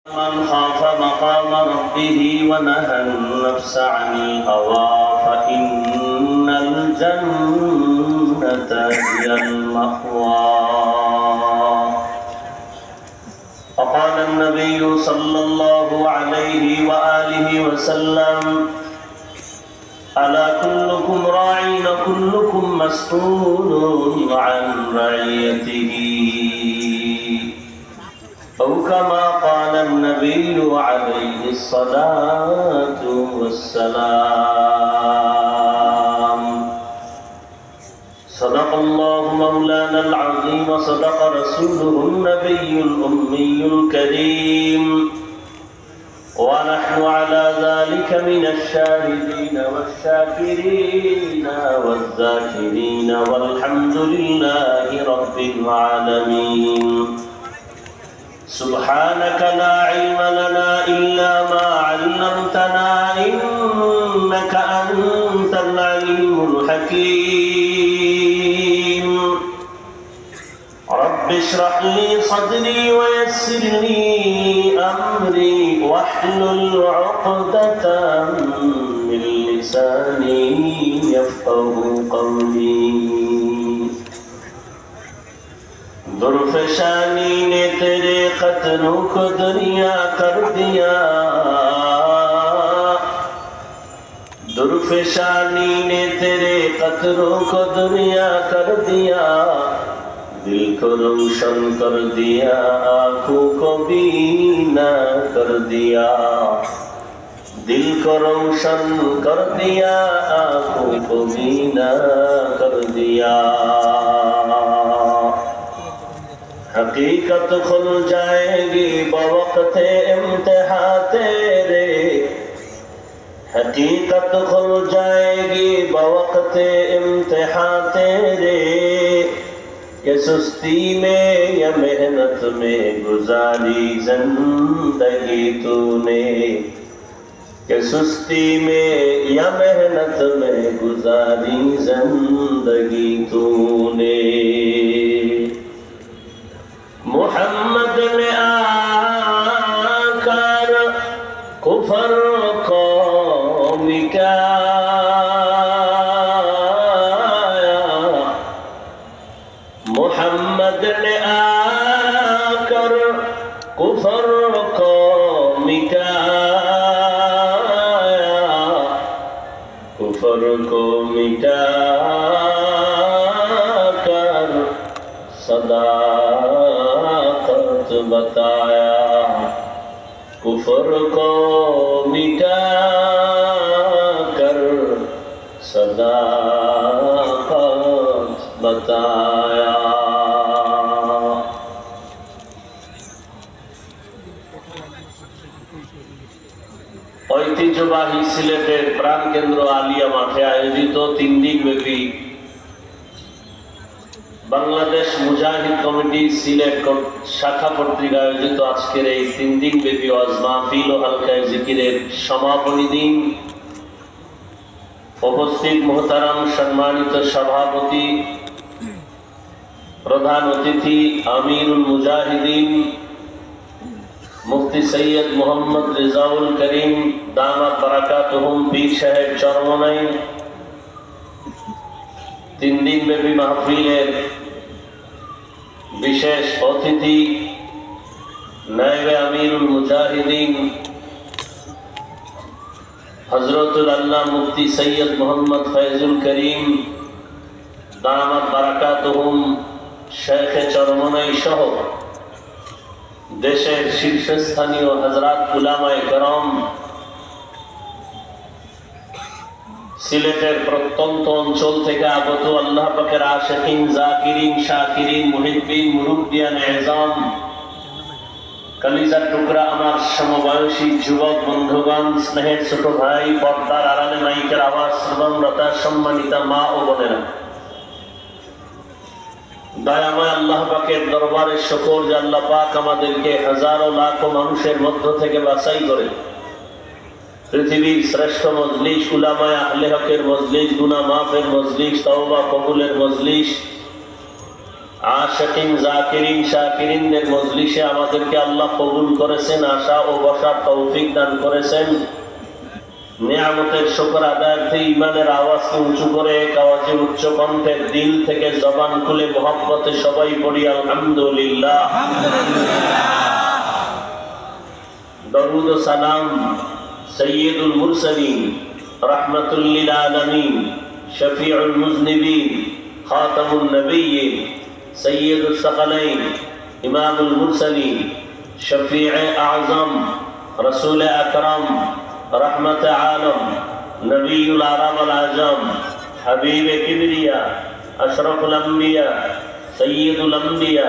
من خاف مقام ربه ونهى النفس عن الهوى فإن الجنة هي المأوى. فقال النبي صلى الله عليه وآله وسلم: ألا كلكم راعٍ وكلكم مسؤول عن رعيته، أو كما قال النبي عليه الصلاة والسلام. صدق الله مولانا العظيم وصدق رسوله النبي الأمي الكريم، ونحن على ذلك من الشاهدين والشاكرين والذاكرين، والحمد لله رب العالمين. سبحانك لا علم لنا إلا ما علمتنا إنك أنت العليم الحكيم. رب اشرح لي صدري ويسر لي أمري واحلل عقدة من لساني يفقهوا قولي. दुर्फशानी ने तेरे कतरों को दुनिया कर दिया, दुर्फशानी ने तेरे कतरों को दुनिया कर दिया, दिल को रोशन कर दिया, आँखों को बीना कर दिया, दिल को रोशन कर दिया, आँखों को बीना कर दिया। हकीकत खुल जाएगी बवक़्ते इम्तिहान तेरे, हकीकत खुल जाएगी बवक़्ते इम्तिहान तेरे। ये सुस्ती में या मेहनत में गुजारी जिंदगी तूने, ये सुस्ती में या मेहनत में गुजारी जिंदगी तूने। मुहम्मद ने आकर कुफर को मिटाया, मुहम्मद ने आकर कुफर को मिटाया, कुफर को मिटाकर सदा बताया, कुफर को मिटाकर सदाकत बताया। ঐতিহ্যবাহী সিলেটের প্রাণকেন্দ্র আলিয়া মাঠে আয়োজিত 3 দিনব্যাপী বাংলাদেশ মুজাহিদ কমিটি সিলেট শাখা কর্তৃক আয়োজিত আজকের এই 3 দিনব্যাপী ওয়াজ মাহফিল ও হালকায়ে জিকিরের সমাপনী দিন। উপস্থিত মুহতারাম সম্মানিত সভাপতি, প্রধান অতিথি আমিরুল মুজাহিদিন মুফতি সৈয়দ মোহাম্মদ রেজাউল করিম দামাত বারাকাতুহুম পীর সাহেব চরমনাই, 3 দিনব্যাপী মাহফিলের বিশেষ অতিথি নায়েবে আমিরুল মুজাহিদিন হযরতুল আল্লাহ মুফতি সৈয়দ মোহাম্মদ ফয়জুল করিম দামাত বারাকাতুহুম শেখে চরমনাই সহ দেশের শীর্ষস্থানীয় হযরত উলামায়ে কেরাম, সিলেটের প্রত্যন্ত অঞ্চল থেকে আগত আল্লাহ পাকের আশিকিন, জাকিরিন, শাকিরিন, মুহিব্বিন, মুরুব্বিয়ান এজাম, কলিজার টুকরা আমার সমবয়সী যুবক বন্ধুগণ, স্নেহের ছোট ভাই, পর্দার আড়ালে মাইকের আওয়াজ শ্রবণরতা সম্মানিতা মা ও বোনেরা, দয়াময় আল্লাহ পাকের দরবারে শুকর যে আল্লাহ পাক আমাদেরকে হাজারো লাখো মানুষের মধ্য থেকে বাছাই করে পৃথিবীর শ্রেষ্ঠ মজলিস, উলামায়ে আহলে হকের মজলিস, গুনাহ মাফের মজলিস, তওবা কবুলের মজলিস, আশিকিন জাকিরিন শাকিরিনদের মজলিসে আমাদেরকে আল্লাহ কবুল করেছেন, আসা ও বসার তৌফিক দান করেছেন। নিয়ামতের শুকর আদায়ার্থে ইমানের আওয়াজকে উঁচু করে এক আওয়াজে উচ্চ কণ্ঠে দিল থেকে জবান খুলে মহব্বতে সবাই পড়ি আলহামদুলিল্লাহ। দরুদ ও সালাম সৈয়দুল মুরসালিন রাহমাতুল লিল আলামিন শফিউল মুজনিবিন খাতামুন নবিয়্যিন সৈয়দুস সাকালাইন ইমামুল মুরসালিন শফিয়ে আযম রাসূল আকরাম रहमत आलम नबीउल आरब अल आजम हबीब किबरिया अशरफुल अंबिया सय्यदुल अंबिया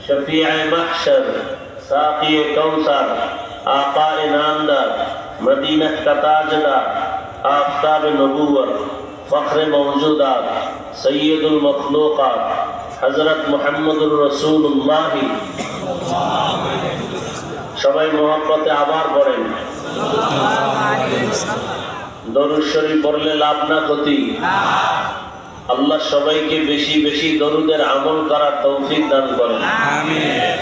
शफीअ महशर साक़ी कौसर आक़ाए नामदार मदीना का ताजदार आफ़ताब नबूवत फ़ख्र मौजूदात सय्यदुल मखलूक़ात हज़रत मुहम्मदुर रसूलुल्लाह সবাই মহব্বতে আবার পড়েন দরুদ শরীফ পড়লে লাভ না ক্ষতি? আল্লাহ সবাইকে বেশি বেশি দরুদের আমল করার তৌফিক দান করেন, আমিন।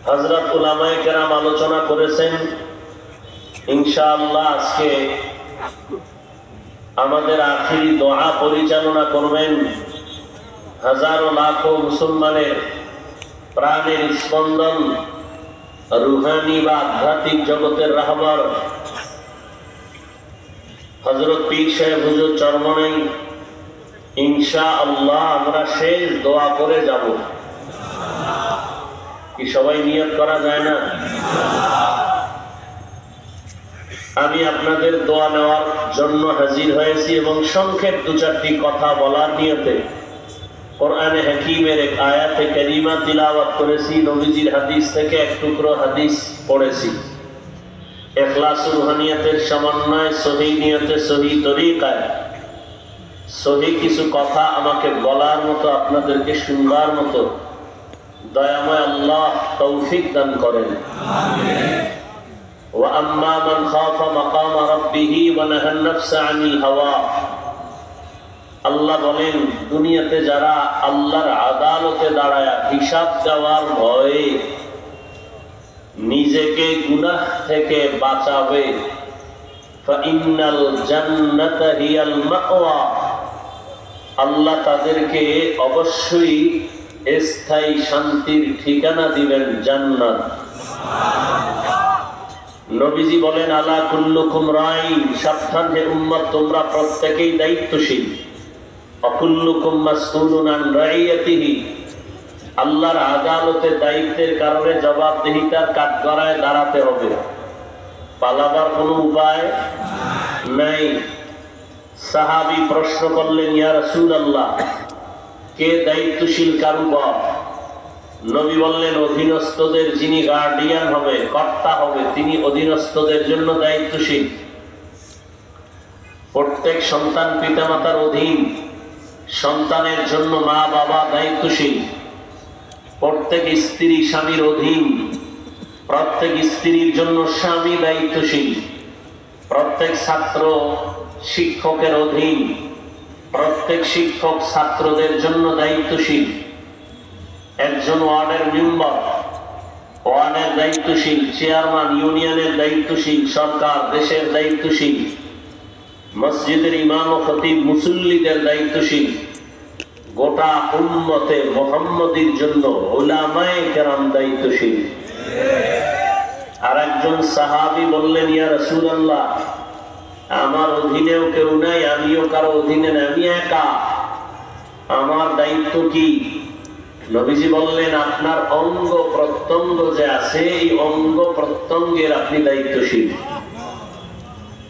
হযরত উলামায়ে কেরাম আলোচনা করেছেন, ইনশাআল্লাহ আজকে আমাদের আখিরি দোয়া পরিচালনা করবেন হাজারো লাখো মুসলমানের প্রাণের স্পন্দন, রুহানি বা আধ্যাত্মিক জগতের রাহবার হযরত পীর সাহেব হুজুর চরমনাই। ইনশাআল্লাহ আমরা শেষ দোয়া করে যাব। কি সবাই নিয়ত করা যায় না? আমি আপনাদের দোয়া নেওয়ার জন্য হাজির হয়েছি এবং সংক্ষেপ দু চারটি কথা বলার নিয়তে কোরআনে হাকিমের এক আয়াতে কারিমা তিলাওয়াত করেছি, নবীজির হাদিস থেকে এক টুকরো হাদিস পড়েছি। ইখলাস ও রুহানিয়তের সমন্বয়ে সহিহ নিয়তে সহিহ তরিকায় সহিহ কিছু কথা আমাকে বলার মতো, আপনাদেরকে শুনবার মতো দয়াময় আল্লাহ তৌফিক দান করেন, আমিন। ওয়া আম্মা মান খাফা মাকামা রাব্বিহি ওয়া নাহান নাফসা আনিল হাওয়া। আল্লাহ বলেন, দুনিয়াতে যারা আল্লাহর আদালতে দাঁড়ায় হিসাব দেওয়ার ভয়ে নিজেকে গুনাহ থেকে বাঁচাবে, ফাইন্নাল জান্নাতা হিয়াল মাওয়া। আল্লাহ তাদেরকে অবশ্যই স্থায়ী শান্তির ঠিকানা দিবেন, জান্নাত। নবীজি বলেন, আলা কুল্লুকুম রাইন, সাবধান হে উম্মত, তোমরা প্রত্যেকেই দায়িত্বশীল। অকুল্লুকুম মাসউলুন আন রাইয়াতিহি, আল্লাহর আদালতে দায়িত্বের কারণে জবাবদিহিতার কাঠগড়ায় দাঁড়াতে হবে, পালাবার কোনো উপায় নাই। সাহাবী প্রশ্ন করলেন, ইয়া রাসূলুল্লাহ, কে দায়িত্বশীল কার উপর? নবী বললেন, অধীনস্থদের যিনি গার্ডিয়ান হবে, কর্তা হবে, তিনি অধীনস্থদের জন্য দায়িত্বশীল। প্রত্যেক সন্তান পিতামাতার অধীন, সন্তানের জন্য মা বাবা দায়িত্বশীল। প্রত্যেক স্ত্রী স্বামীর অধীন, প্রত্যেক স্ত্রীর জন্য স্বামী দায়িত্বশীল। প্রত্যেক ছাত্র শিক্ষকের অধীন, প্রত্যেক শিক্ষক ছাত্রদের জন্য দায়িত্বশীল। একজন ওয়ার্ডের মেম্বার ওয়ার্ডের দায়িত্বশীল, চেয়ারম্যান ইউনিয়নের দায়িত্বশীল, সরকার দেশের দায়িত্বশীল, মসজিদের ইমাম ও খতিব মুসল্লিদের দায়িত্বশীল, গোটা উম্মতে মুহাম্মদীর জন্য উলামায়ে কেরাম দায়িত্বশীল। আর একজন সাহাবী বললেন, ইয়া রাসূলুল্লাহ, আমার অধীনেও কেউ নাই, আমিও কারো অধীনে নাই, আমি একা, আমার দায়িত্ব কি? নবীজি বললেন, আপনার অঙ্গ প্রত্যঙ্গ যে আছে, এই অঙ্গ প্রত্যঙ্গের আপনি দায়িত্বশীল।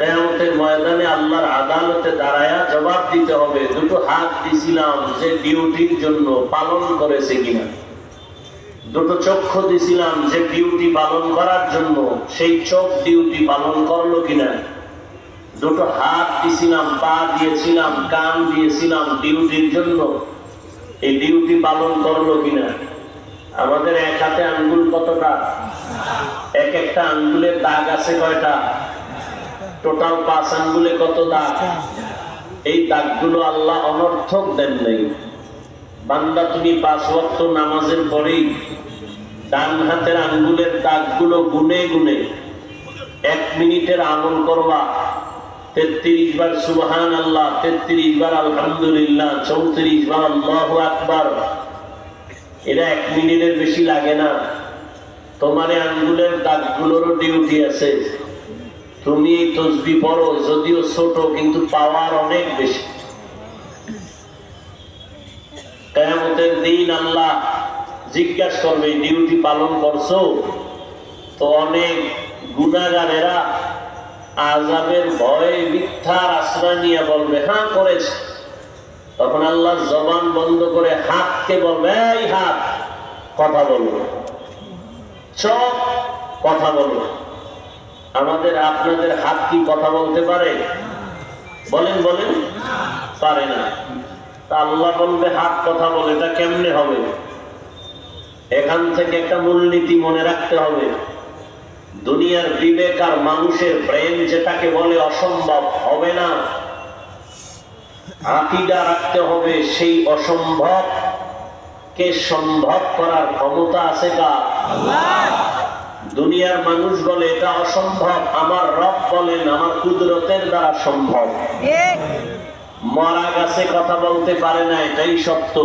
কিয়ামতের ময়দানে আল্লাহর আদালতে দাঁড়ায়া জবাব দিতে হবে, দুটো হাত দিছিলাম যে ডিউটির জন্য, পালন করেছে কিনা? দুটো চক্ষু দিছিলাম যে ডিউটি পালন করার জন্য, সেই চোখ ডিউটি পালন করলো কিনা? দুটো হাত দিছিলাম, পা দিয়েছিলাম, কান দিয়েছিলাম ডিউটির জন্য, এই ডিউটি পালন করলো কিনা? আমাদের এক হাতে আঙ্গুল কতটা? এক একটা আঙ্গুলের দাগ আছে কয়টা? টোটাল 5 আঙ্গুলে কত দাগ? এই দাগগুলো আল্লাহ অনর্থক দেন নাই, বান্দা তুমি 5 ওয়াক্ত নামাজের পরেই ডান হাতের আঙ্গুলের দাগগুলো গুনে গুনে 1 মিনিটের আমল করবা। 33 বার সুবহানাল্লাহ, 33 বার আলহামদুলিল্লাহ, 34 বার আল্লাহু আকবার। এটা 1 মিনিটের বেশি লাগে না। তোমার আঙ্গুলের দাগগুলোরও ডিউটি আছে। তুমি এই তাসবিহ পড়ো, যদিও ছোট কিন্তু পাওয়ার অনেক বেশি। কিয়ামতের দিন আল্লাহ জিজ্ঞাসা করবে, ডিউটি পালন করছো? তো অনেক গুনাহগারেরা আযাবের ভয়ে মিথ্যার আশ্রয় নিয়ে বলবে হ্যাঁ করেছে। তখন আল্লাহ জবান বন্ধ করে হাতকে বলবে, এই হাত কথা বলো, চোখ কথা বলো। আমাদের আপনাদের হাত কি কথা বলতে পারে? বলেন বলেন, পারে না। তা আল্লাহ বলবে হাত কথা বলে, এটা কেমনে হবে? এখান থেকে একটা মূলনীতি মনে রাখতে হবে। দুনিয়ার বিবেক আর মানুষের ব্রেন যেটাকে বলে অসম্ভব হবে না, আকীদা রাখতে হবে সেই অসম্ভব কে সম্ভব করার ক্ষমতা আছে কার? আল্লাহ। দুনিয়ার মানুষ বলে এটা অসম্ভব, আমার রব বলেন আমার কুদরতের দ্বারা সম্ভব। মরা গাছে কথা বলতে পারে না, এটাই সত্য।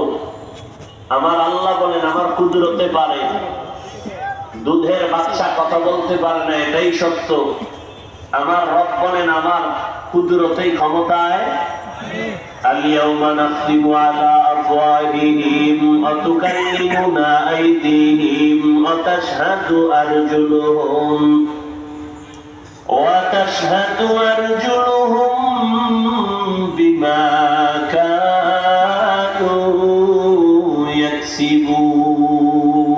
আমার আল্লাহ বলেন আমার কুদরতে পারে। দুধের বাচ্চা কথা বলতে পারে না, এটাই সত্য। আমার রব বলেন আমার কুদরতেই ক্ষমতায়। اليوم نختم على أفواههم وتكلمنا أيديهم وتشهد أرجلهم بما كانوا يكسبون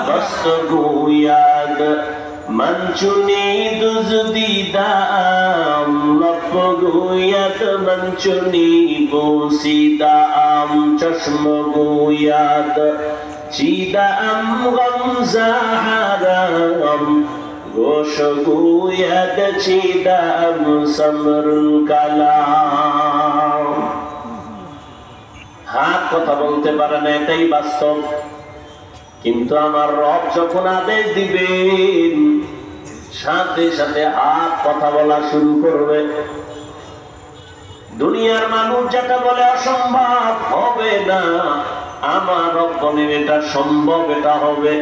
واستغوا ياد من چنید زدیدام لفگوید من چنی بوسیدام چشم گوید چیدام غمزهرام گوش گوید چیدام سمر کلام। হাত কথা বলতে পারে না, এটাই বাস্তব। কিন্তু আমার রব যখন আদেশ দিবেন সাথে সাথে হাত কথা বলা শুরু করবে। দুনিয়ার মানুষ যেটা বলে অসম্ভব হবে না, আমার রব বলেন এটা সম্ভব, এটা হবে।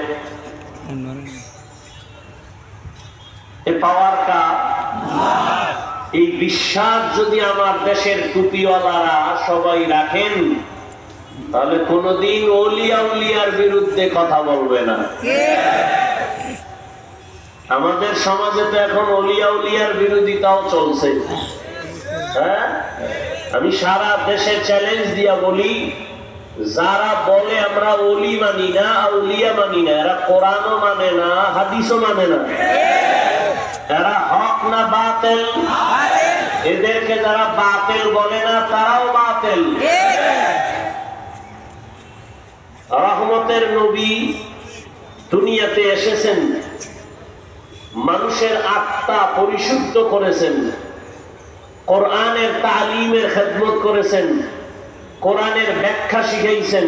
এই পাওয়ারটা, এই বিশ্বাস যদি আমার দেশের টুপিওয়ালারা সবাই রাখেন, তাহলে কোনদিন ওলিয়া উলিয়ার বিরুদ্ধে কথা বলবে না। আমাদের সমাজে তো এখন ওলিয়া উলিয়ার বিরোধিতাও চলছে। হ্যাঁ, আমি সারা দেশে চ্যালেঞ্জ দিয়া বলি, যারা বলে আমরা ওলি মানি না, আউলিয়া মানি না, এরা কোরআনও মানে না, হাদিসও মানে না। এরা হক না বাতিল? এদেরকে যারা বাতিল বলে না তারাও বাতিল। রহমতের নবী দুনিয়াতে এসেছেন, মানুষের আত্মা পরিশুদ্ধ করেছেন, কোরআনের তালিমের খেদমত করেছেন, কোরআনের ব্যাখ্যা শিখাইছেন,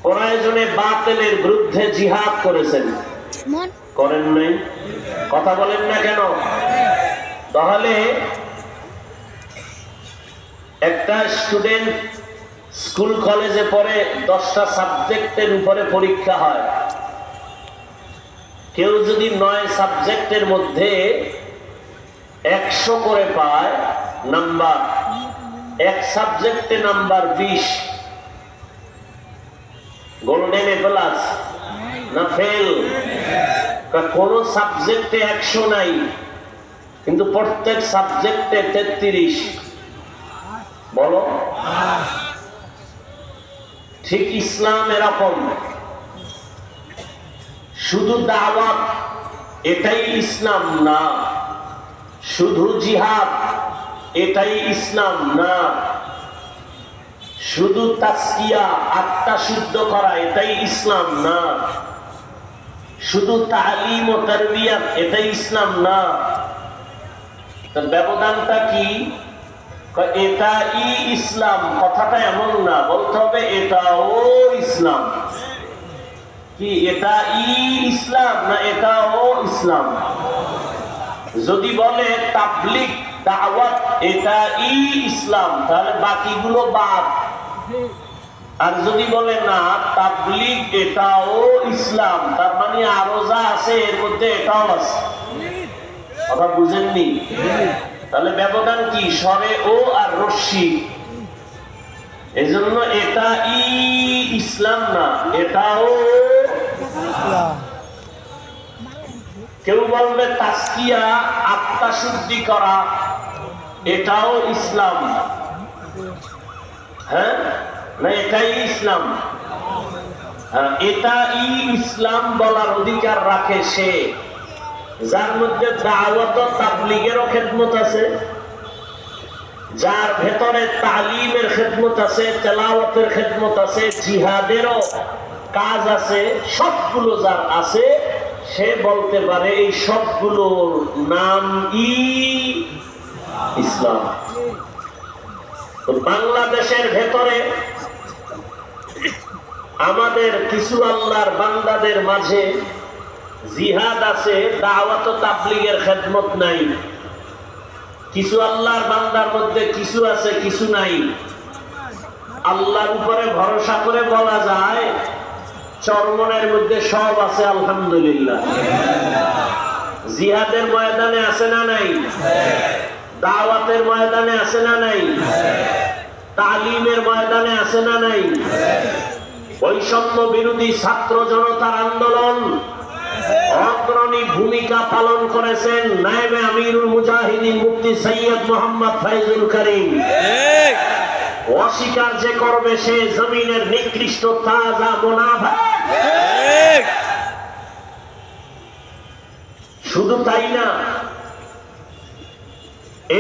প্রয়োজনে বাতিলের বিরুদ্ধে জিহাদ করেছেন। করেন নাই? কথা বলেন না কেন? তাহলে একটা স্টুডেন্ট স্কুল কলেজে পড়ে 10টা সাবজেক্টের উপরে পরীক্ষা হয়। কেউ যদি 9 সাবজেক্টের মধ্যে 100 করে পায় নাম্বার, এক সাবজেক্টে নাম্বার 20, গোল্ডেন এ প্লাস না ফেল? কোন সাবজেক্টে 100 নাই, কিন্তু প্রত্যেক সাবজেক্টে 33। বলো ঠিক ইসলাম এরকম। শুধু দাওয়াত এটাই ইসলাম না, শুধু জিহাদ এটাই ইসলাম না, শুধু তাসকিয়া আত্মা শুদ্ধ করা এটাই ইসলাম না, শুধু তালিম ও তারবিয়াত এটাই ইসলাম না। ব্যবধানটা কি? এটাই ইসলাম, কথাটা এমন না, বলতে হবে এটাও ইসলাম। কি এটাই ইসলাম না এটাও ইসলাম? যদি বলে তাবলীগ দাওয়াত এটাই ইসলাম, তাহলে বাকিগুলো বাদ। আর যদি বলে না তাবলীগ এটাও ইসলাম, তার মানে আরো যা আছে এর মধ্যে এটাও আছে। কথা বুঝেননি? তাহলে ব্যবধান কি? স্বরে ও আর রশ্মি। এজন্য এটা ইসলাম না, এটাও ইসলাম। কেউ বলবে তাসকিয়া আত্মা শুদ্ধি করা এটাও ইসলাম। হ্যাঁ না, এটাই ইসলাম। হ্যাঁ, এটাই ইসলাম বলার অধিকার রাখে সে যার মধ্যে দাওয়াত ও তাবলীগেরও খেদমত আছে, যার ভেতরে তালিমের খেদমত আছে, তেলাওয়াতের খেদমত আছে, জিহাদেরও কাজ আছে, সবগুলো যার আছে, সে বলতে পারে এই সবগুলোর নাম ইসলাম। তো বাংলাদেশের ভেতরে আমাদের কিছু আল্লাহর বান্দাদের মাঝে জিহাদ আছে, দাওয়াত ও তাবলীগের খেদমত নাই। কিছু আল্লাহর বান্দার মধ্যে কিছু আছে, কিছু নাই। আল্লাহর উপরে ভরসা করে বলা যায় চরমনের মধ্যে সব আছে, আলহামদুলিল্লাহ। জিহাদের ময়দানে আছে না নাই? দাওয়াতের ময়দানে আছে না নাই? তালিমের ময়দানে আছে না নাই? বৈষম্য বিরোধী ছাত্র জনতার আন্দোলন অগ্রণী ভূমিকা পালন করেছেন নায়েবে আমিরুল মুজাহিদিন মুফতি সৈয়দ মোহাম্মদ ফাইজুল করিম। অস্বীকার যে করবে সে জমিনের নিকৃষ্ট তাজা মুনাফিক। শুধু তাই না,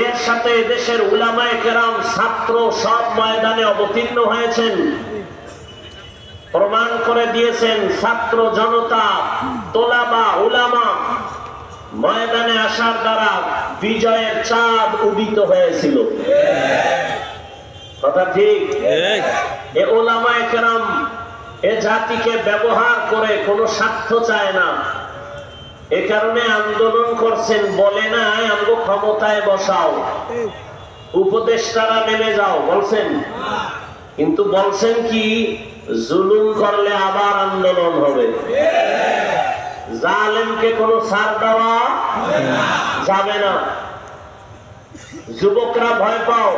এর সাথে দেশের উলামায়ে কেরাম ছাত্র সব ময়দানে অবতীর্ণ হয়েছেন, প্রমাণ করে দিয়েছেন ছাত্র জনতা তোলাবা উলামা ময়দানে আসার দ্বারা বিজয়ের চাঁদ উদিত হয়েছিল। কথা ঠিক? এ উলামায়ে কেরাম এ জাতিকে ব্যবহার করে কোনো স্বার্থ চায় না, এ কারণে আন্দোলন করছেন। বলে না আমগো ক্ষমতায় বসাও, উপদেষ্টারা নেমে যাও, বলছেন। কিন্তু বলছেন কি জুলুম করলে আবার আন্দোলন হবে, জালেমকে কোনো ছাড় দেওয়া যাবে না। যুবকরা ভয় পাও,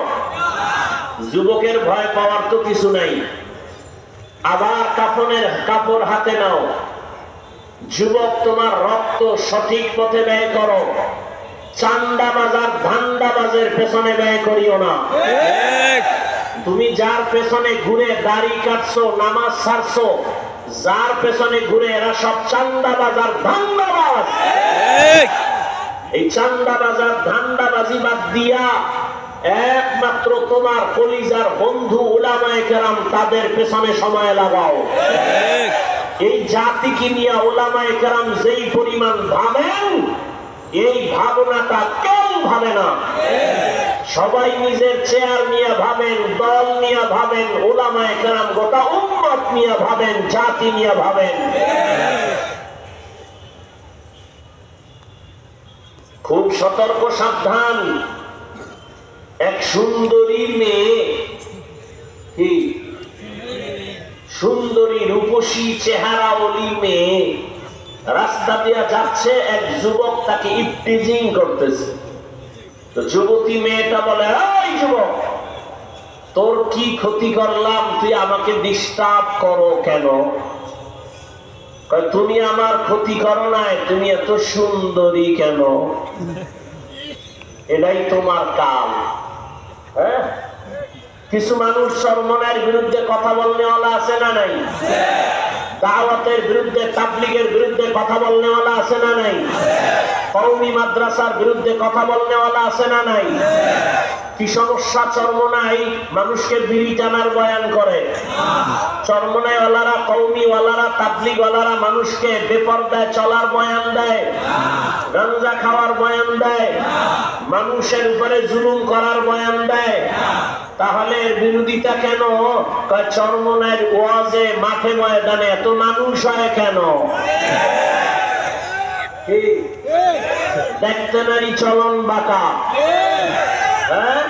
যুবকের ভয় পাওয়ার তো কিছু নাই। আবার কাফনের কাপড় হাতে নাও, যুবক তোমার রক্ত সঠিক পথে ব্যয় করো, চান্দা বাজার ধান্দা বাজের পেছনে ব্যয় করিও না। তুমি যার পেছনে ঘুরে দাড়ি কাটছো, নামাজ ছাড়ছো, যার পেছনে ঘুরে এরা সব চান্দা বাজার ধান্দাবাজ। এই চান্দা বাজার ধান্দাবাজি বাদ দিয়া একমাত্র তোমার কলিজার বন্ধু উলামায়ে কেরাম তাদের পেছনে সময় লাগাও। এই জাতিকে নিয়ে উলামায়ে কেরাম যেই পরিমাণ ভাবেন, এই ভাবনাটা কেউ ভাবে না। সবাই নিজের চেয়ার নিয়ে ভাবেন, দল নিয়ে ভাবেন, উলামায়ে কেরাম গোটা উম্মত নিয়ে ভাবেন, জাতি নিয়ে ভাবেন। খুব সতর্ক সাবধান। এক সুন্দরী মেয়ে, কি সুন্দরী রূপসী চেহারাওয়ালি মেয়ে রাস্তা দিয়ে যাচ্ছে, এক যুবক তাকে ইফটিজিং করতেছে। তো যুবতী মেয়েটা বলে, এই যুবক, তোর কি ক্ষতি করলাম, তুই আমাকে ডিস্টার্ব করো কেন? তুমি আমার ক্ষতি করো নাই, তুমি এত সুন্দরী কেন? এটাই তোমার কাল। হ্যাঁ, কিছু মানুষ চরমনের বিরুদ্ধে কথা বলনেওয়ালা আছে না নাই? দাওয়াতের বিরুদ্ধে তাবলীগের বিরুদ্ধে কথা বলনেওয়ালা আছে না নাই? কওমি মাদ্রাসার বিরুদ্ধে কথা বলনেওয়ালা আছে না নাই? কি সমস্যা চরমনাই? মানুষকে বিড়ি টানার বয়ান করে। চরমনাই ওয়ালারা, কওমি ওয়ালারা, তাবলীগ ওয়ালারা মানুষকে বেপরদায় চলার বয়ান দেয়, গাঁজা খাওয়ার বয়ান দেয়, মানুষের উপরে জুলুম করার বয়ান দেয়। তাহলে এর বিরোধিতা কেন? চরমনাইয়ের ওয়াজে মাঠে ময়দানে এত মানুষ হয় কেন? দেখতে নারী চলন বাঁকা। হ্যাঁ,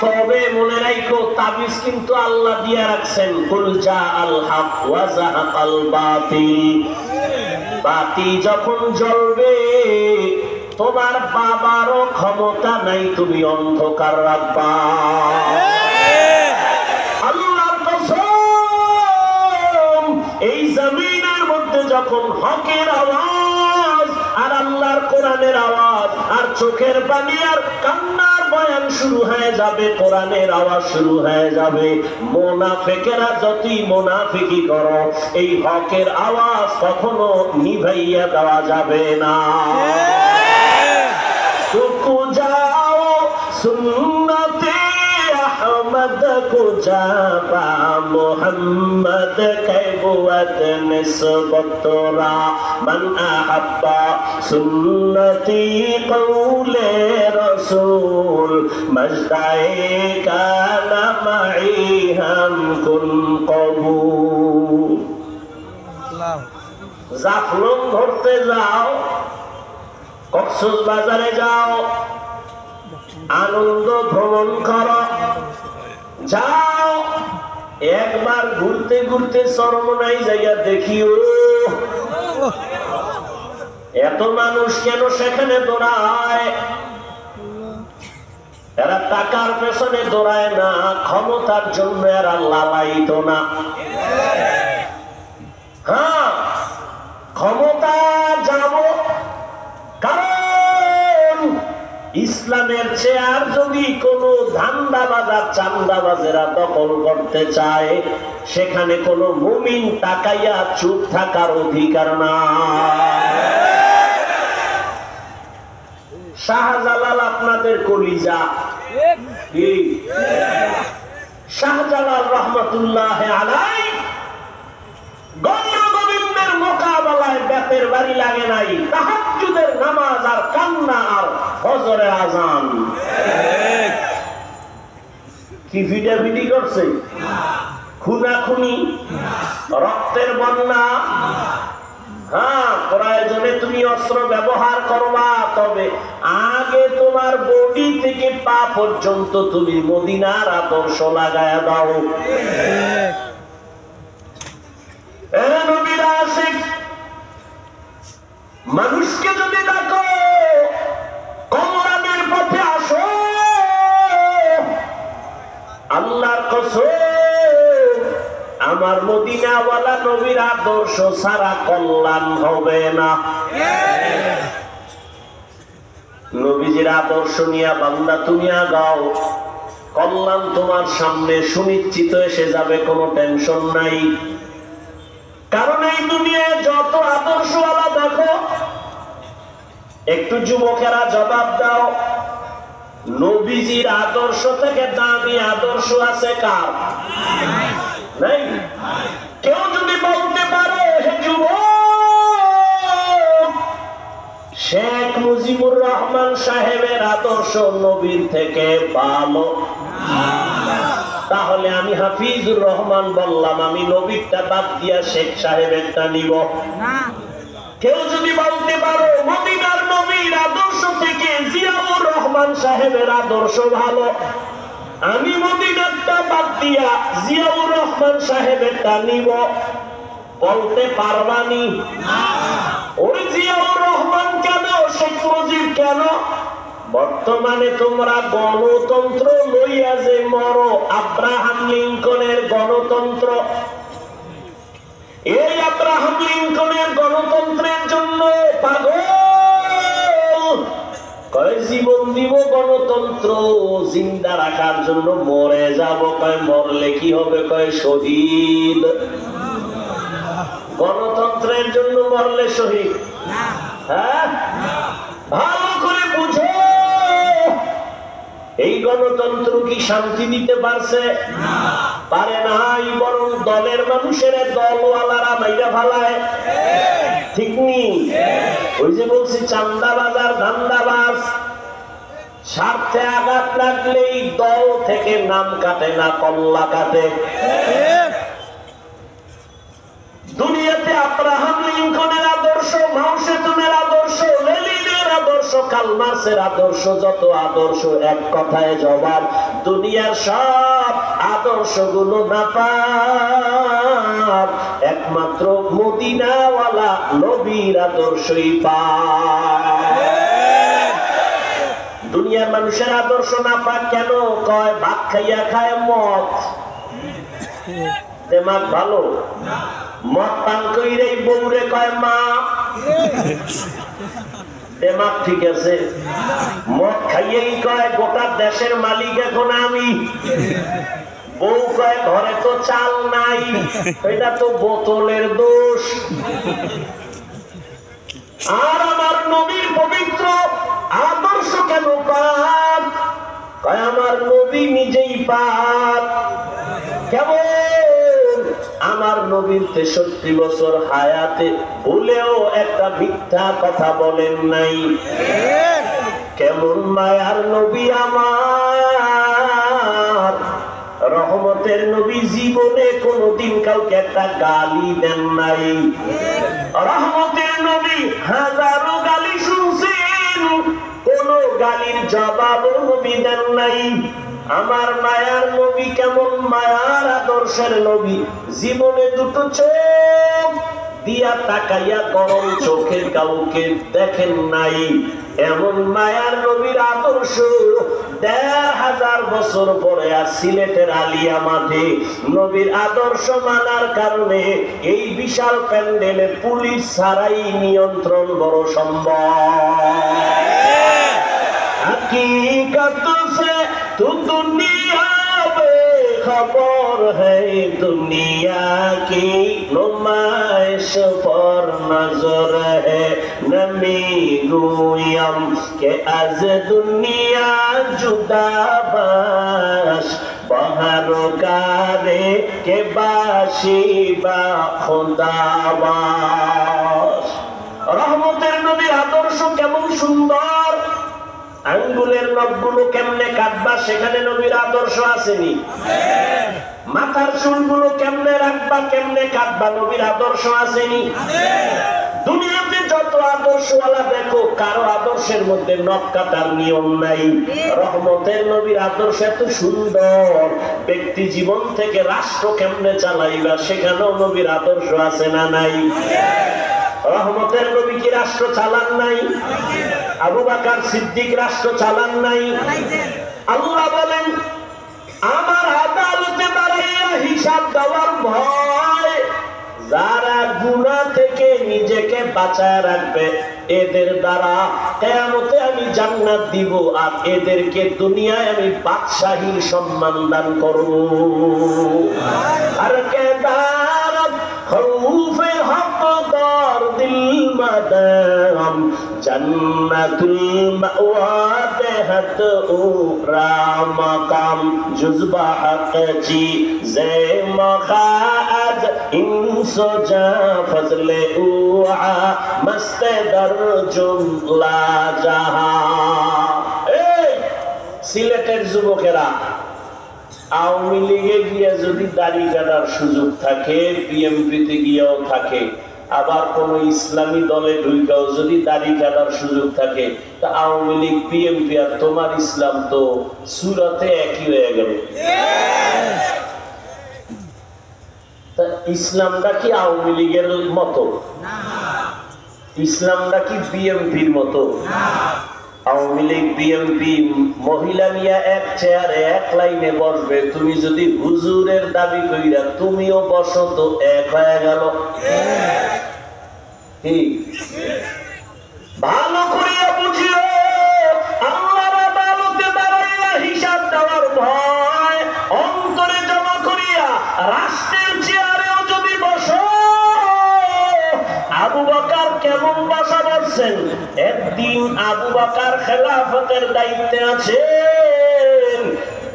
তবে মনে রাখো তাবিজ কিন্তু আল্লাহ দিয়া রাখছেন। কুল জা আল হক ওয়া যাহাকাল বাতিল। বাতি যখন জ্বলবে তোমার বাবারও ক্ষমতা নাই তুমি অন্ধকার রাখবা। আল্লাহর কসম, এই জমিনের মধ্যে যখন হকের আওয়াজ আর আল্লাহর কোরআনের আওয়াজ আর চোখের পানি আর কান্নার বয়ান শুরু হয়ে যাবে, কোরআনের আওয়াজ শুরু হয়ে যাবে, মুনাফিকেরা যতই মুনাফিকি করো এই হকের আওয়াজ কখনো নিভাইয়া দেওয়া যাবে না। रुक जाओ सुन्नते अहमद को जाबा मोहम्मद कैबुवत निस्बतरा मन अहब्बा सुन्नती कौले रसूल मजदाए काना माई हम कुन कबूल। জাফলং ধরতে যাও, কক্সবাজারে যাও, আনন্দ ভ্রমণ করো, যাও একবার ঘুরতে ঘুরতে চরমনাই যাইয়া দেখিও এত মানুষ কেন সেখানে দৌড়ায়। এরা টাকার পেছনে দৌড়ায় না, ক্ষমতার জন্য এরা লালায়িত না। হ্যাঁ, ক্ষমতা যাব, কারণ ইসলামের চেয়ার যদি কোনো ধান্দাবাজার চান্দাবাজেরা দখল করতে চায় সেখানে কোনো মুমিন তাকাইয়া চুপ থাকার অধিকার না। শাহজালাল আপনাদের কলিজা, শাহজালাল রহমতুল্লাহ আলাইহি গৌরগোবিন্দের মোকাবেলায় বেতের বাড়ি লাগে নাই, তাহাজ্জুদের নামাজ আর কান্না আর ফজরের আজান। কি ভিডাভিডি করছে? খুনাখুনি, রক্তের বন্যা। হ্যাঁ, প্রয়োজনে তুমি অস্ত্র ব্যবহার করবা, তবে আগে তোমার বডি থেকে পা পর্যন্ত তুমি মদিনার আদর্শ লাগায়া দাও। মানুষকে যদি ডাকো কমরানের পথে আসো, আল্লাহর কসম আমার মদিনাওয়ালা নবীর আদর্শ ছাড়া কল্যাণ হবে না। নবীজির আদর্শ নিয়ে বান্দা তুমি আগাও, কল্যাণ তোমার সামনে সুনিশ্চিত এসে যাবে, কোনো টেনশন নাই। কারণ এই দুনিয়ায় যত আদর্শওয়ালা দেখো, একটু যুবকেরা জবাব দাও, নবীজির আদর্শ থেকে দামি আদর্শ আছে কার? নাই। কেউ যদি বলতে পারে হে যুবক, শেখ মুজিবুর রহমান সাহেবের আদর্শ নবীর থেকে ভালো, তাহলে আমি হাফিজুর রহমান বললাম, আমি নবীরটা বাদ দিয়া শেখ সাহেবেরটা নিব। কেউ যদি বলতে পারো মদিনার নবীর আদর্শ থেকে জিয়াউর রহমান সাহেবের আদর্শ ভালো, আমি মদিনারটা বাদ দিয়া জিয়াউর রহমান সাহেবেরটা নিব, বলতে পারবানি? ওই জিয়াউর রহমান কেন, শেখ মুজিব কেন? বর্তমানে তোমরা গণতন্ত্র লইয়া যে মরো, আব্রাহাম লিঙ্কনের গণতন্ত্র, এই আব্রাহাম লিঙ্কনের গণতন্ত্রের জন্য পাগল, কয় জীবন দিব গণতন্ত্র জিন্দা রাখার জন্য, মরে যাব, কয় মরলে কি হবে, কয় শহীদ। গণতন্ত্রের জন্য মরলে শহীদ? হ্যাঁ, ভালো করে বুঝো, এই গণতন্ত্র কি শান্তি দিতে পারছে? পারে নাই, বরং দলের মানুষের দলওয়ালারা মাইরা ফালায়। ঠিক নি? ওই যে বলছি চান্দাবাজ আর ধান্দাবাজ, স্বার্থে আঘাত লাগলেই দল থেকে নাম কাটে না, কল্লা কাটে। দুনিয়াতে আব্রাহাম লিঙ্কনের আদর্শ, মাও সেতুনের আদর্শ, লেনিনের আদর্শ, কার্ল মার্ক্সের আদর্শ, যত আদর্শ এক কথায় জবাব। দুনিয়ার সব আদর্শগুলো নাপাক, একমাত্র মদিনাওয়ালা নবীর আদর্শই পায়। দুনিয়ার মানুষের আদর্শ নাপাক কেন? কয় ভাত খাইয়া খায় মদ, দেমাগ ভালো। মদ পান কইরেই বউরে কয় মা, দেমাগ ঠিক আছে। মদ খাইয়েই কয় গোটা দেশের মালিক এখন আমি। বউ কয় ঘরে তো চাল নাই, এটা তো বোতলের দোষ। আর আমার নবীর পবিত্র আদর্শ কেন পাপ? কয় আমার নবী নিজেই পাপ। কেমন? আমার নবীর 63 বছর হায়াতে ভুলেও একটা মিথ্যা কথা বলেন নাই। কেমন মায়ার নবী আমার, রহমতের নবী, জীবনে কোনদিন কাউকে একটা গালি দেন নাই। রহমতের নবী হাজারো গালি শুনছেন, কোন গালির জবাব নবী দেন নাই। আমার মায়ার নবী কেমন মায়ার আদর্শের নবী, জীবনে দুটো চোখ দিয়া তাকাইয়া গরম চোখের কাউকে দেখেন নাই। এমন মায়ার নবীর আদর্শ ১৫০০ বছর পরে আর সিলেটের আলিয়া মাঠে নবীর আদর্শ মানার কারণে এই বিশাল প্যান্ডেলে পুলিশ ছাড়াই নিয়ন্ত্রণ বড় সম্ভব। हकीकत से तू दुनिया बेखबर है, दुनिया की नुमाइश पर नजर है। नमी गुयम के आज दुनिया जुदा बाश, बहारो कारे के बाशी बा खुदा बाश। रहमतेर नबीर आदर्श केमन सुंदर, আঙ্গুলের নখগুলো কেমনে কাটবা সেখানে নবীর আদর্শ আসেনি? মাথার চুলগুলো কেমনে রাখবা, কেমনে কাটবা, নবীর আদর্শ আসেনি? দুনিয়াতে যত আদর্শওয়ালা দেখো, কারো আদর্শের মধ্যে নখ কাটার নিয়ম নাই। রহমতের নবীর আদর্শ এত সুন্দর, ব্যক্তি জীবন থেকে রাষ্ট্র কেমনে চালাইবা সেখানেও নবীর আদর্শ আছে না নাই? রহমতের নবী কি রাষ্ট্র চালান নাই? আবু বকর সিদ্দিক রাষ্ট্র চালান নাই? আল্লাহ বলেন আমার আদালতে দাঁড়াইয়া হিসাব দেওয়ার ভয়, যারা গুনাহ থেকে নিজেকে বাঁচায় রাখবে এদের দ্বারা কিয়ামতে আমি জান্নাত দিব, আর এদেরকে দুনিয়ায় আমি বাদশাহীর সম্মান দান করব। আর কেদারত খৌফে হক দর দিল মাদাম, জান্নাতুল মাওয়া দেহত উরা মাকাম, জুজবা হকচি জে মখাদ ইনসো জা ফজলে উআ মস্তে দরজুন লা জাহা। এই সিলেটের যুবকেরা, আওয়ামী লীগে গিয়ে যদি দাড়ি কাটার সুযোগ থাকে, বিএনপিতে গিয়েও থাকে, আবার কোন ইসলামী দলে ঢুকাও যদি দাড়ি কাটার সুযোগ থাকে, তা আওয়ামী লীগ, বিএনপি আর তোমার ইসলাম তো সুরাতে একই হয়ে গেল। তা ইসলামটা কি আওয়ামী লীগের মতো? ইসলামটা কি বিএনপির মতো? আওয়ামী লীগ বিএনপি মহিলা নিয়ে এক চেয়ারে এক লাইনে বসবে, তুমি যদি হুজুরের দাবি কইরা তুমিও বসো তো এক হয়ে গেল। ভালো করিয়া বুঝিও, আল্লাহর আদালতে দাঁড়াইয়া হিসাব দেওয়ার ভয় অন্তরে জমা করিয়া রাষ্ট্রের চেয়ারেও যদি বসো, আবু বকর আবার কেমন বাসা বলছেন? একদিন আবু বকর খেলাফতের দায়িত্বে আছেন,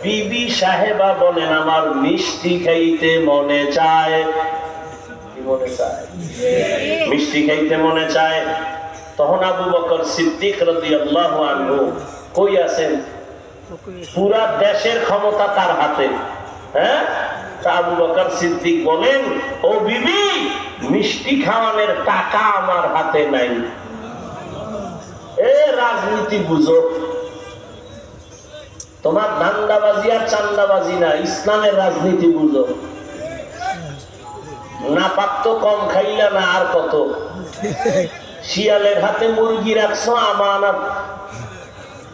বিবি সাহেবা বলেন আমার মিষ্টি খাইতে মনে চায়। কি মনে চায়? মিষ্টি খাইতে মনে চায়। তখন আবু বকর সিদ্দিক রাদিয়াল্লাহু আনহু কই আছেন? পুরা দেশের ক্ষমতা তার হাতে। হ্যাঁ, আবু বকর সিদ্দিক বলেন, ও বিবি, মিষ্টি খাওয়ানোর টাকা আমার হাতে নাই। এ রাজনীতি বুঝো, তোমার ধান্দাবাজি আর চান্দাবাজি না, ইসলামের রাজনীতি বুঝো। না পাক্ত কম খাইলা না আর কত। শিয়ালের হাতে মুরগি রাখছো আমানত,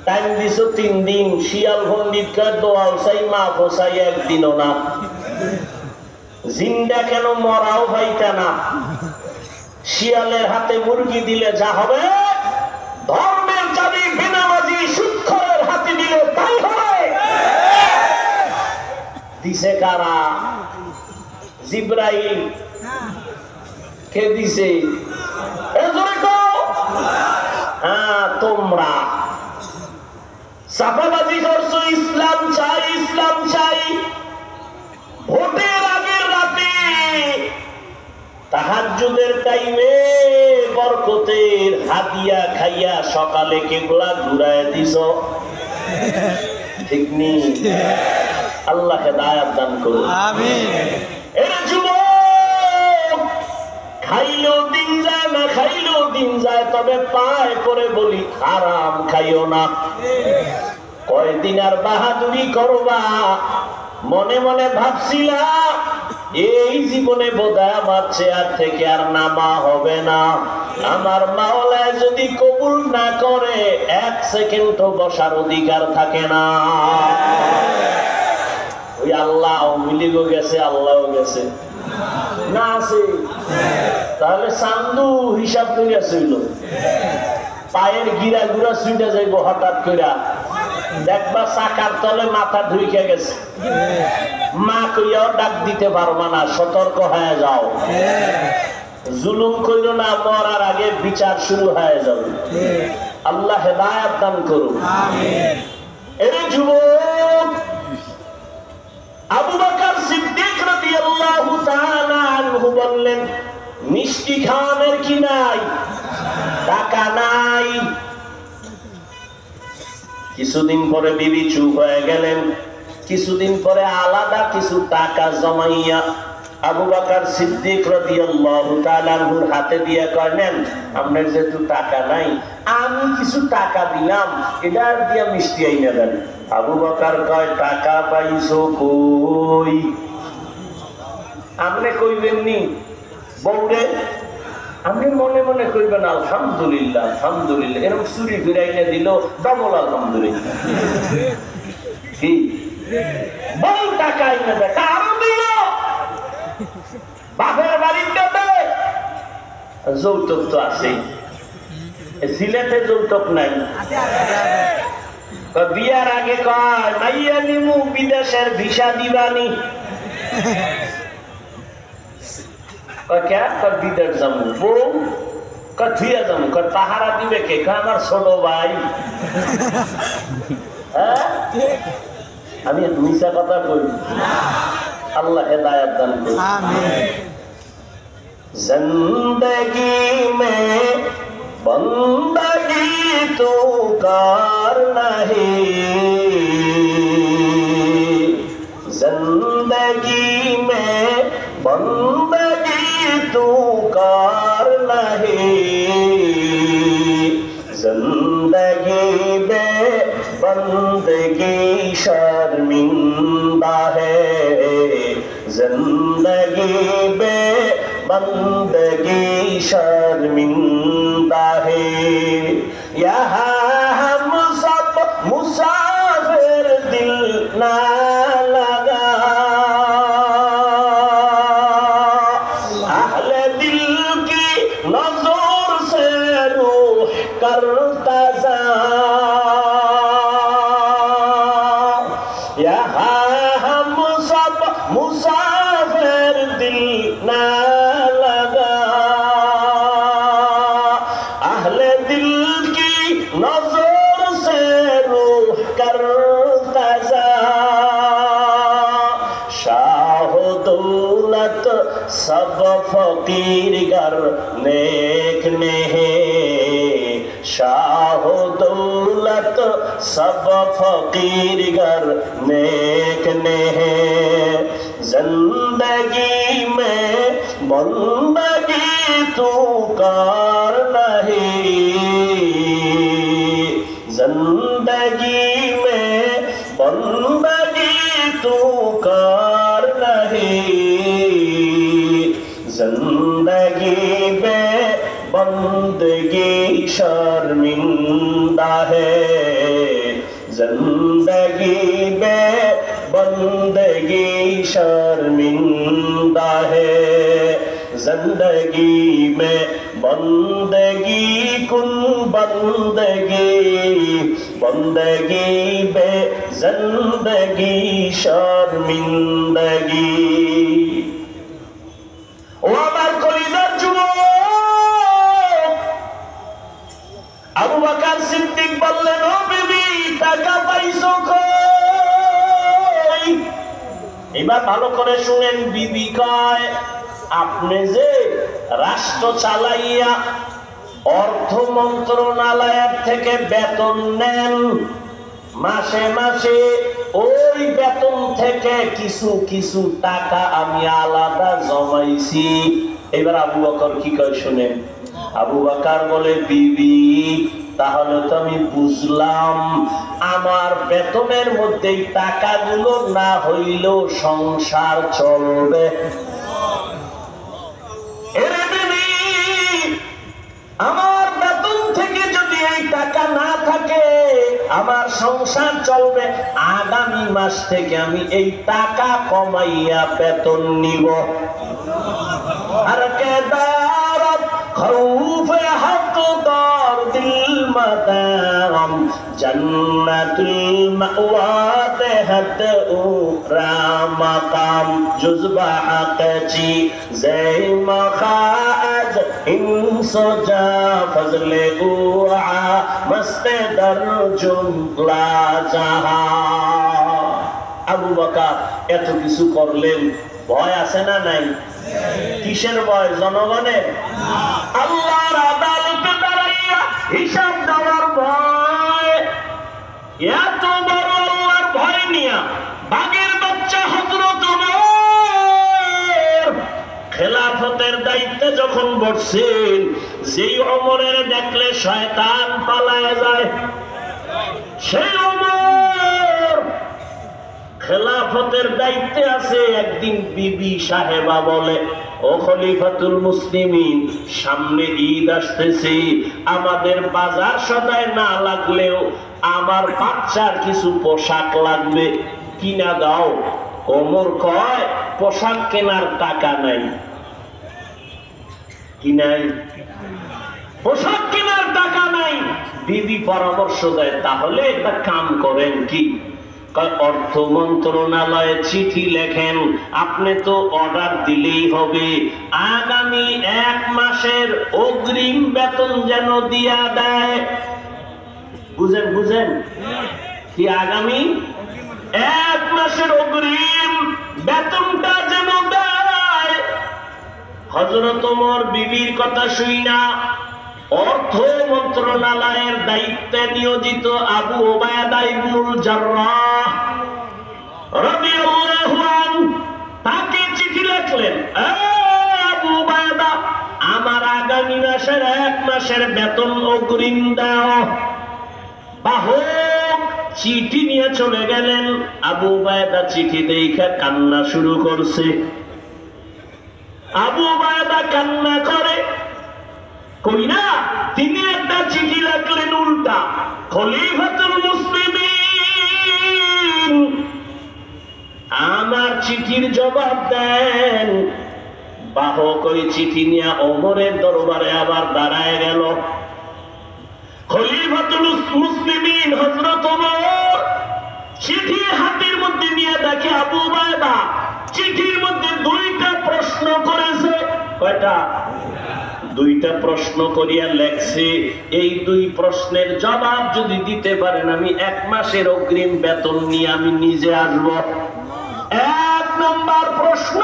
টাইম দিছো 3 দিন, শিয়াল পণ্ডিত দোয়াল চাই মা বসাই একদিনও না। জিন্দা কেন মরাও ভাইটা না। শিয়ালের হাতে মুরগি দিলে যা হবে, ধর্মের চাবি বেনামাজি সুদখোরের হাতে দিলে তাই হবে। দিছে কারা? জিব্রাইল। কে দিছে? হ্যাঁ, তোমরা চাপাবাজি করছো ইসলাম চাই, ইসলাম চাই। ভোটের আগের রাতে তাহাজ্জুদের টাইমে বরকতের হাদিয়া খাইয়া সকালে কেবলা ঘুরায় দিছ। ঠিক নি? আল্লাহ হেদায়েত দান করুন। আমিন। এর যুবক, খাইলেও দিন যায় না খাইলেও দিন যায়, তবে পায় পরে বলি হারাম খাইও না। কয়দিন আর বাহাদুরি করবা? মনে মনে ভাবছিলা এই জীবনে বোধহয় আমার চেয়ার থেকে আর নামা হবে না। আমার মাওলায় যদি কবুল না করে 1 সেকেন্ডও বসার অধিকার থাকে না। ওই আল্লাহ আওয়ামী লীগও গেছে, আল্লাহও গেছে না আছে? তাহলে চান্দু হিসাব করিয়া ছিল, পায়ের গিরা গুড়া ছুটে যাইব হঠাৎ কইরা, দেখবা চাকার তলে মাথা ঢুকে গেছে। মা কইয়াও ডাক দিতে পারবা না, সতর্ক হয়ে যাও। জুলুম কইরো না, মরার আগে বিচার শুরু হয়ে যাবে। আল্লাহ হেদায়েত দান করুন। আমিন। এর যুবক, আবু বকর সিদ্দিক রাদিয়াল্লাহু তাআলা আনহু বললেন, মিষ্টি খাওয়ানোর কি নাই? টাকা নাই। কিছুদিন পরে বিবি চুপ হয়ে গেলেন। কিছুদিন পরে আলাদা কিছু টাকা জমাইয়া আবু বকর সিদ্দিক রাদিয়াল্লাহু তাআলা আনহুর হাতে দিয়ে কইলেন, আপনার যেহেতু টাকা নাই, আমি কিছু টাকা দিলাম, এটা দিয়ে মিষ্টি আইনা দেন। আবু বকর কয়, টাকা পাইছো কই? আপনি কইবেন নি বউরে? আপনি মনে মনে কইবেন আলহামদুলিল্লাহ, আলহামদুলিল্লাহ। এরকম চুরি ফিরাইলে দিল ডবল আলহামদুলিল্লাহ। কি বউ টাকা আইনা দেয়, কারণ দিল বাপের বাড়িতে দেয়। যৌতুক তো আছে, সিলেটে যৌতুক নাই। বিয়ার আগে কয়, মাইয়া নিমু বিদেশের ভিসা দিবানি। বিদেশ যাবো। বউ থুয়া যাবো, পাহারা দিবে কে? আমার ছোট ভাই। হ্যাঁ, আমি মিশা কথা কই। আল্লাহ হেদায়েত দান করুন। जिंदगी में बंदगी तो कार नहीं, जिंदगी में बंदगी तो कार नहीं, जिंदगी में बंदगी शर्मिंदा है, जिंदगी में बंदगी शर्मिंदा है। यहाँ हम सब मुसाफिर, दिल ना लगा, अहले दिल की नजर से रूह करता जा, यहाँ हम सब मुसाफिर, दिल ना लगा, फकीर गर नेक नेहे शाह दौलत सब फकीर गर नेक नेहे जिंदगी में बंदगी तू कर नहीं जिंदगी में बंदगी तू कर नहीं जिंदगी में बंदगी शर्मिंदा है जिंदगी में बंदगी शर्मिंदा है जिंदगी में बंदगी कुन बंदगी बंदगी में जिंदगी शर्मिंदगी ও আমার কলিজার যুবক আবু বকর সিদ্দিক বললেন ও বিবি টাকা পাইছো কই এবার ভালো করে শুনেন বিবি কয় আপনি যে রাষ্ট্র চালাইয়া অর্থ মন্ত্রণালয়ের থেকে বেতন নেন মাসে মাসে ওই বেতন থেকে কিছু কিছু টাকা আমি আলাদা জমাইছি এবার আবু বকর কি কয় শুনেন আবু বকর বলে বিবি তাহলে তো আমি বুঝলাম আমার বেতনের মধ্যে টাকাগুলো না হইলেও সংসার চলবে আমার বেতন থেকে যদি এই টাকা না থাকে আমার সংসার চলবে আগামী মাস থেকে আমি এই টাকা কমাইয়া বেতন নিব আর কেদারত খৌফে হক দর দিল মাদাম জান্নাতুল মাওয়া তেহত উরা মাকাম জুজবা হাকচি জয় মখাজ ইনসজা ফজলে উআ মস্তে দরজুন লা জাহা আবু বকর এত কিছু করলেন ভয় আছে না নাই কিসের ভয় জনগণের আল্লাহর আদালতে দাঁড়াইয়া হিসাব দেওয়ার ভয় এত বড় আল্লাহর ভয় নিয়া বাঘের বাচ্চা হযরত ওমর খেলাফতের দায়িত্বে যখন বসছেন যেই ওমরের দেখলে শয়তান পালায় যায় সেই ওমর খেলাফতের দায়িত্বে আছে একদিন বিবি সাহেবা বলে ও খলিফাতুল মুসলিমিন সামনে ঈদ আসতেছে আমাদের বাজার সদাই না লাগলেও আমার বাচ্চার কিছু পোশাক লাগবে কিনা দাও ওমর কয় পোশাক কেনার টাকা নাই কি নাই পোশাক কেনার টাকা নাই বিবি পরামর্শ দেয় তাহলে একটা কাম করেন কি অর্থ মন্ত্রণালয়ে চিঠি লেখেন আপনি তো অর্ডার দিলেই হবে আগামী 1 মাসের অগ্রিম বেতন যেন দিয়া দেয় বুঝেন বুঝেন কি আগামী 1 মাসের অগ্রিম বেতনটা যেন দেয় হযরত ওমর বিবির কথা শুইনা অর্থ মন্ত্রণালয়ের দায়িত্বে নিয়োজিত আবু উবায়দা ইবনুল জাররাহ রাদিয়াল্লাহু আনহু তাকে চিঠি লিখলেন আবু উবায়দা আমার আগামী মাসের 1 মাসের বেতন অগ্রিম দাও বাহক চিঠি নিয়ে চলে গেলেন আবু উবায়দা চিঠি দেখে কান্না শুরু করছে আবু উবায়দা কান্না করে কই না তিনি একটা চিঠি লিখলেন উল্টা খলিফাতুল মুসলিমিন আমার চিঠির জবাব দেন বাহক ওই চিঠি নিয়ে ওমরের দরবারে আবার দাঁড়ায় গেল খলিফাতুল মুসলিমিন হযরত ওমর চিঠি হাতের মধ্যে নিয়ে দেখে আবু উবায়দা চিঠির মধ্যে 2টা প্রশ্ন করেছে কয়টা 2টা প্রশ্ন করিয়া লেখছে এই 2 প্রশ্নের জবাব যদি দিতে পারেন আমি 1 মাসের অগ্রিম বেতন নিয়ে আমি নিজে আসব 1 নম্বর প্রশ্ন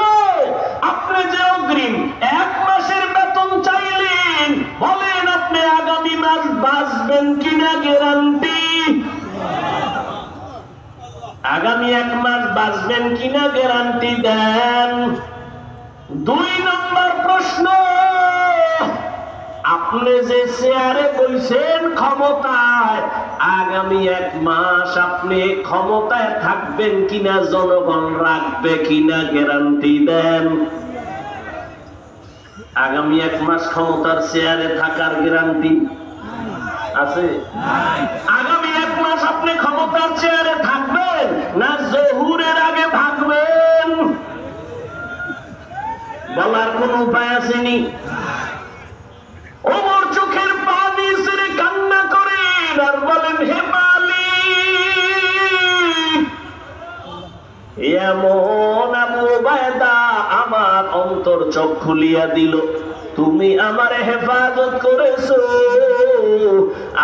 আপনি আপনি যে অগ্রিম 1 মাসের বেতন চাইলেন, বলেন আপনি আগামী মাস বাঁচবেন কিনা গ্যারান্টি? আগামী 1 মাস বাঁচবেন কিনা গ্যারান্টি দেন। 2 নম্বর প্রশ্ন, আপনি যে চেয়ারে বসেন ক্ষমতায়, আগামী 1 মাস আপনি ক্ষমতায় থাকবেন কিনা, জনগণ রাখবে কিনা গ্যারান্টি দেন। আগামী 1 মাস ক্ষমতার চেয়ারে থাকার গ্যারান্টি আছে? আগামী 1 মাস আপনি ক্ষমতার চেয়ারে থাকবেন না জহুরের আগে ভাগবেন? বলার কোন উপায় আসেনি? ওমর চোখের পানি ছেড়ে কান্না করেন আর বলেন, হে মালিক, এমন আবু উবায়দা আমার অন্তর চোখ খুলিয়া দিল, তুমি আমারে হেফাজত করেছো।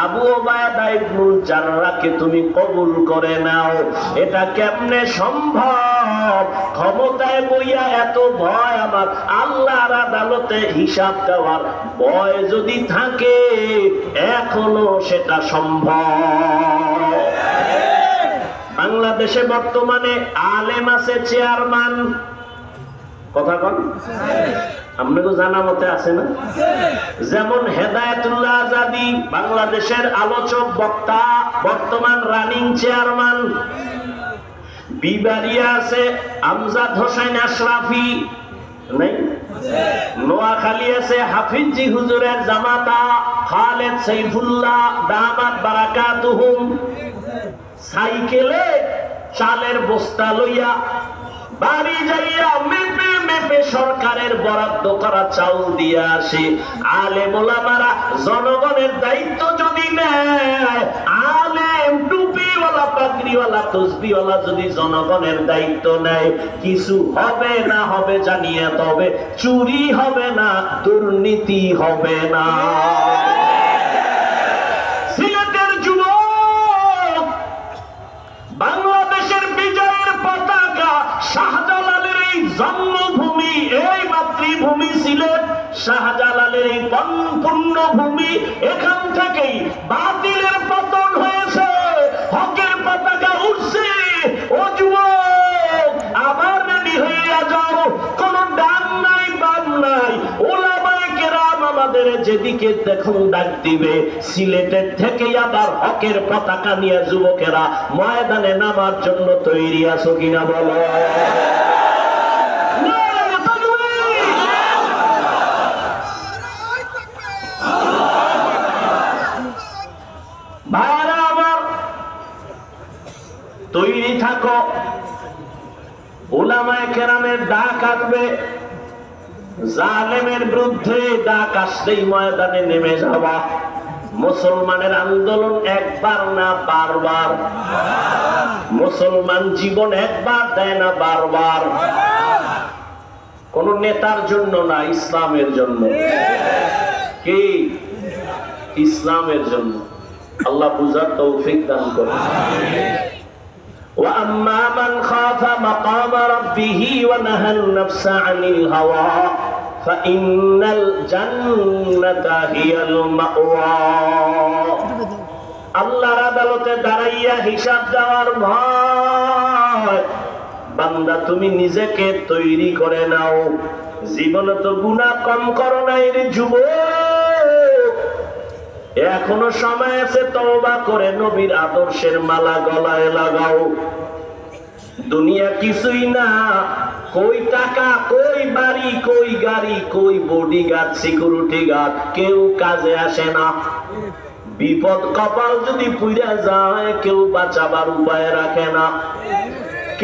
আবু উবায়দা ইবনুল জাররাহকে তুমি কবুল করে নাও। এটা কেমনে সম্ভব? ক্ষমতায় বইয়া এত ভয় আমার, আল্লাহর আদালতে হিসাব দেওয়ার ভয় যদি থাকে, এখনো সেটা সম্ভব। বাংলাদেশে বর্তমানে আলেম আছে চেয়ারম্যান, কথা কন আপনাকে জানা মতে আছে না? যেমন হেদায়েতুল্লাহ আজাদী বাংলাদেশের আলোচক বক্তা, বর্তমান রানিং চেয়ারম্যান। বিবারিয়া আছে আমজাদ হোসেন আশরাফি, নাই? নোয়াখালী আছে হাফিজি হুজুরের জামাতা খালেদ সাইফুল্লাহ দামাত বারাকাতুহুম। সাইকেলে চালের বস্তা লইয়া বাড়ি যাইয়া মেপে মেপে সরকারের বরাদ্দ করা চাউল দিয়ে আসে। আলেম ওলামারা জনগণের দায়িত্ব যদি নেয়, আলেম টুপিওয়ালা পাগড়িওয়ালা তসবিওয়ালা যদি জনগণের দায়িত্ব নেয়, কিছু হবে না হবে জানিয়ে, তবে চুরি হবে না, দুর্নীতি হবে না। সিলেটের যুবক, বাংলাদেশের বিজয়ের পতাকা শাহজালালের এই জন্মভূমি, এই মাতৃভূমি সিলেট, শাহজালালের এই পুণ্যভূমি, এখান থেকেই বাতিলের পতন হয়েছে, হকের পতাকা উঠছে। ও যুবক, আবার রেডি হইয়া যাও, কোন ডান নাই বাম নাই। ওলামায়ে কেরাম আমাদের যেদিকে দেখুন ডাক দিবে, সিলেটের থেকে আবার হকের পতাকা নিয়ে যুবকেরা ময়দানে নামার জন্য তৈরি আছো কিনা বলো? ভাইরা আমার, তৈরি থাকো। উলামায়ে কেরামের ডাক আসবে, জালেমের বিরুদ্ধে ডাক আসলেই ময়দানে নেমে যাওয়া। মুসলমানের আন্দোলন একবার না বারবার। মুসলমান জীবন একবার দেয় না, বারবার। কোন নেতার জন্য না, ইসলামের জন্য। কি? ইসলামের জন্য। আল্লাহ বুঝার তৌফিক দান করুন। وَأَمَّا مَنْ خَافَ مَقَامَ رَبِّهِ وَنَهَى النَّفْسَ عَنِ الْهَوَى فَإِنَّ الْجَنَّةَ هِيَ الْمَأْوَى। আল্লাহর আদালতে দাঁড়াইয়া হিসাব দেওয়ার ভয়, বান্দা তুমি নিজেকে তৈরি করে নাও। জীবনে তো গুনাহ কম করো নাই রে যুবক, এখনো সময় আছে, তওবা করে নবীর আদর্শের মালা গলায় লাগাও। দুনিয়া কিছুই না, কই টাকা, কই বাড়ি, কই গাড়ি, কই বডিগার্ড, সিকিউরিটি গার্ড, কেউ কাজে আসে না। বিপদ কপাল যদি পুইরা যায়, কেউ বাঁচাবার উপায় রাখে না।